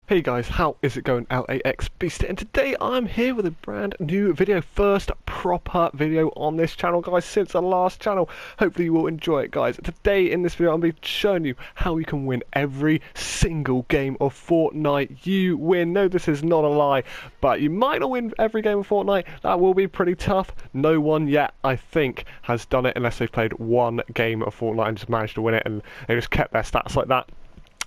Hey guys, how is it going? LAX Beast, and today I'm here with a brand new video, first proper video on this channel, guys, since the last channel. Hopefully you will enjoy it, guys. Today in this video I'm going to be showing you how you can win every single game of Fortnite. You win. No, this is not a lie, but you might not win every game of Fortnite. That will be pretty tough. No one yet, I think, has done it unless they've played one game of Fortnite and just managed to win it and they just kept their stats like that.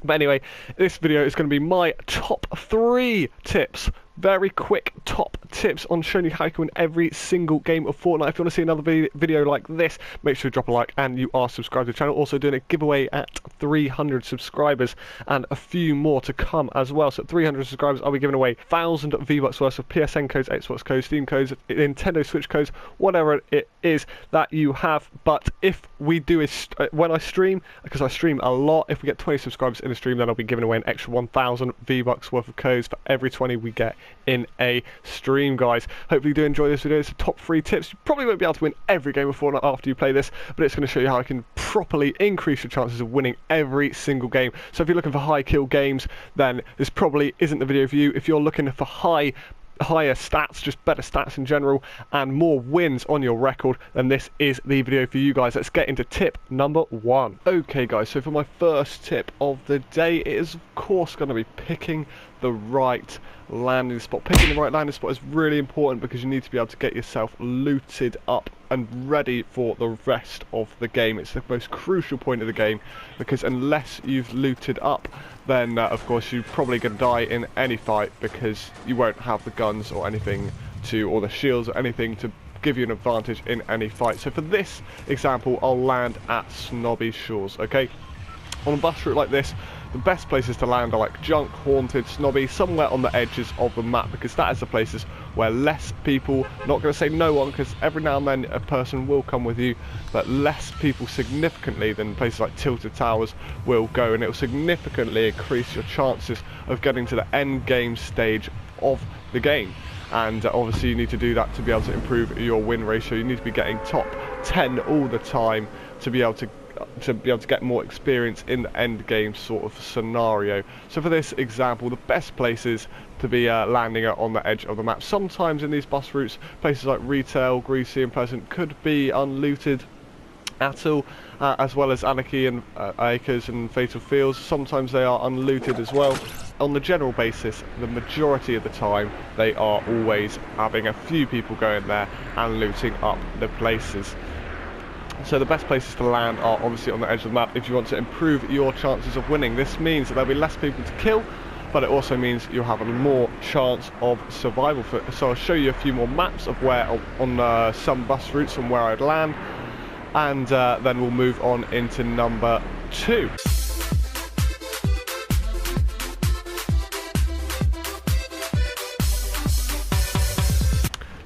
But anyway, this video is going to be my top 3 tips. Very quick top tips on showing you how you can win every single game of Fortnite. If you want to see another video like this, make sure you drop a like and you are subscribed to the channel. Also doing a giveaway at 300 subscribers and a few more to come as well. So at 300 subscribers, I'll be giving away 1,000 V-Bucks worth of PSN codes, Xbox codes, Steam codes, Nintendo Switch codes, whatever it is that you have. But if we do when I stream, because I stream a lot, if we get 20 subscribers in a stream, then I'll be giving away an extra 1,000 V-Bucks worth of codes for every 20 we get in a stream, guys. Hopefully you do enjoy this video. It's the top 3 tips. You probably won't be able to win every game of Fortnite after you play this, but it's going to show you how I can properly increase your chances of winning every single game. So if you're looking for high kill games, then this probably isn't the video for you. If you're looking for higher stats, just better stats in general, and more wins on your record, then this is the video for you guys. Let's get into tip number 1. Okay guys, so for my first tip of the day, it is of course going to be picking the right landing spot. Picking the right landing spot is really important because you need to be able to get yourself looted up and ready for the rest of the game. It's the most crucial point of the game, because unless you've looted up, then of course you're probably going to die in any fight, because you won't have the guns or anything or the shields or anything to give you an advantage in any fight. So for this example, I'll land at Snobby Shores, okay? On a bus route like this, the best places to land are like Junk, Haunted, Snobby, somewhere on the edges of the map, because that is the places where less people, not going to say no one, because every now and then a person will come with you, but less people significantly than places like Tilted Towers will go, and it will significantly increase your chances of getting to the end game stage of the game. And obviously you need to do that to be able to improve your win ratio. You need to be getting top 10 all the time to be able to get more experience in the end game sort of scenario. So for this example, the best places to be landing are on the edge of the map. Sometimes in these bus routes, places like Retail, Greasy and Pleasant could be unlooted at all, as well as Anarchy and Acres and Fatal Fields. Sometimes they are unlooted as well. On the general basis, the majority of the time, they are always having a few people going there and looting up the places. So the best places to land are obviously on the edge of the map if you want to improve your chances of winning. This means that there'll be less people to kill, but it also means you'll have a more chance of survival. So I'll show you a few more maps of where on some bus routes and where I'd land, and then we'll move on into number 2.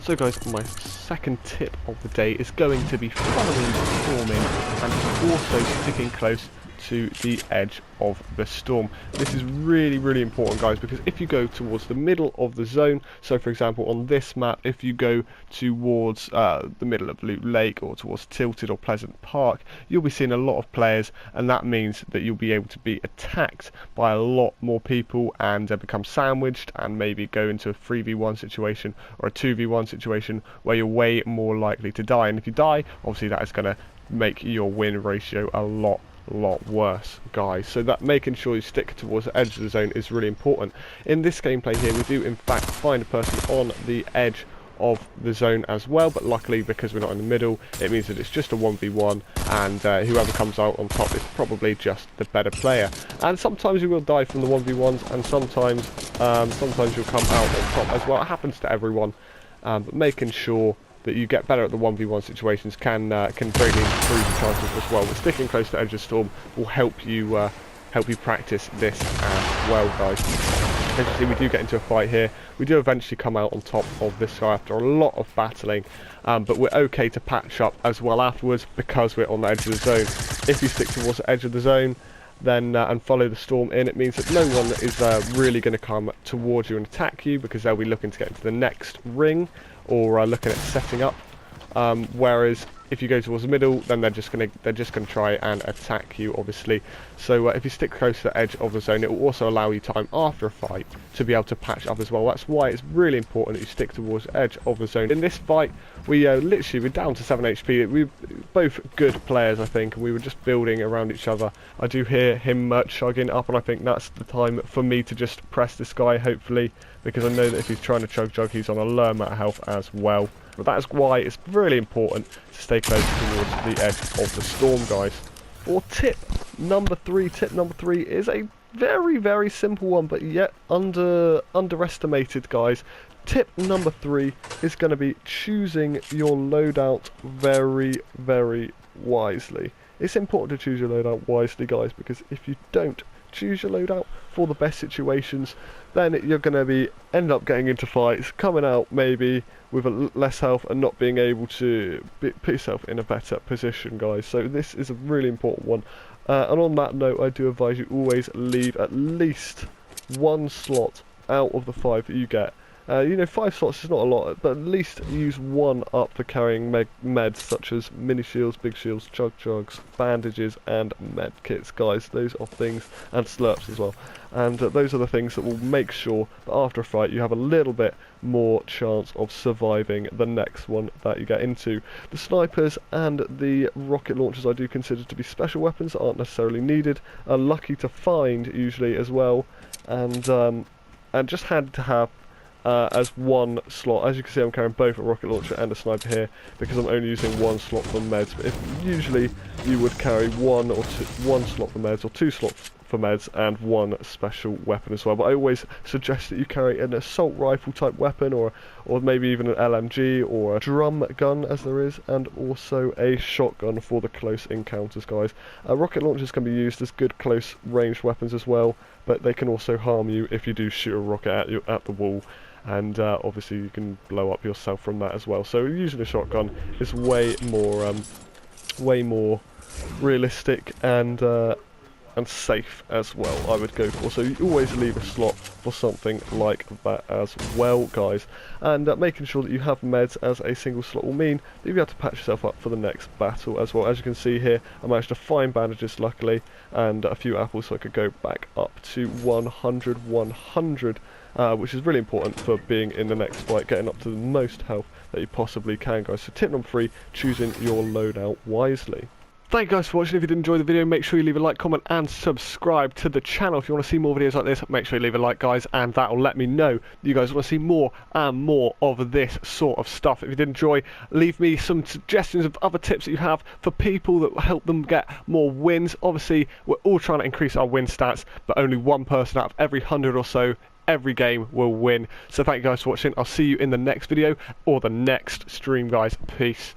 So guys, my second tip of the day is going to be following the storm in and also sticking close to the edge of the storm. This is really, really important, guys, because if you go towards the middle of the zone, so for example on this map, if you go towards the middle of Loot Lake or towards Tilted or Pleasant Park, you'll be seeing a lot of players, and that means that you'll be able to be attacked by a lot more people and become sandwiched and maybe go into a 3v1 situation or a 2v1 situation where you're way more likely to die. And if you die, obviously that is going to make your win ratio a lot worse, guys. So that making sure you stick towards the edge of the zone is really important. In this gameplay here, we do in fact find a person on the edge of the zone as well, but luckily because we're not in the middle, it means that it's just a 1v1, and whoever comes out on top is probably just the better player. And sometimes you will die from the 1v1s, and sometimes you'll come out on top as well. It happens to everyone, but making sure that you get better at the 1v1 situations can greatly improve your chances as well. But sticking close to the edge of the storm will help you practice this as well, guys. As you see, we do get into a fight here. We do eventually come out on top of this guy after a lot of battling, but we're okay to patch up as well afterwards because we're on the edge of the zone. If you stick towards the edge of the zone, then and follow the storm in, it means that no one is really going to come towards you and attack you, because they'll be looking to get into the next ring or looking at setting up. Whereas if you go towards the middle, then they're just gonna try and attack you, obviously. So if you stick close to the edge of the zone, it will also allow you time after a fight to be able to patch up as well. That's why it's really important that you stick towards the edge of the zone. In this fight, we literally we're down to 7 HP. We're both good players, I think, and we were just building around each other. I do hear him chugging up, and I think that's the time for me to just press this guy, hopefully, because I know that if he's trying to chug, he's on a low amount of health as well. But that's why it's really important to stay close towards the edge of the storm, guys. For tip number 3, is a very, very simple one, but yet underestimated, guys. Tip number 3 is going to be choosing your loadout very, very wisely. It's important to choose your loadout wisely, guys, because if you don't choose your loadout for the best situations, then you're going to end up getting into fights, coming out maybe with less health and not being able to put yourself in a better position, guys. So this is a really important one. And on that note, I do advise you always leave at least 1 slot out of the 5 that you get. You know, 5 slots is not a lot, but at least use 1 up for carrying meds such as mini shields, big shields, chugs, bandages, and med kits, guys. Those are things, and slurps as well. And those are the things that will make sure that after a fight you have a little bit more chance of surviving the next one that you get into. The snipers and the rocket launchers I do consider to be special weapons that aren't necessarily needed, are lucky to find usually as well, and just had to have as 1 slot. As you can see, I'm carrying both a rocket launcher and a sniper here because I'm only using 1 slot for meds. But if usually you would carry 1 slot for meds, or 2 slots for meds, and 1 special weapon as well. But I always suggest that you carry an assault rifle type weapon, or maybe even an LMG or a drum gun, as there is, and also a shotgun for the close encounters, guys. Rocket launchers can be used as good close range weapons as well, but they can also harm you if you do shoot a rocket at the wall. And obviously you can blow up yourself from that as well. So using a shotgun is way more realistic and safe as well, I would go for. So you always leave a slot for something like that as well, guys. And making sure that you have meds as a single slot will mean that you'll be able to patch yourself up for the next battle as well. As you can see here, I managed to find bandages luckily, and a few apples so I could go back up to 100, which is really important for being in the next fight, getting up to the most health that you possibly can, guys. So tip number 3, choosing your loadout wisely. Thank you guys for watching. If you did enjoy the video, make sure you leave a like, comment, and subscribe to the channel. If you want to see more videos like this, make sure you leave a like, guys, and that will let me know you guys want to see more and more of this sort of stuff. If you did enjoy, leave me some suggestions of other tips that you have for people that will help them get more wins. Obviously, we're all trying to increase our win stats, but only 1 person out of every 100 or so every game will win. So thank you guys for watching. I'll see you in the next video or the next stream, guys. Peace.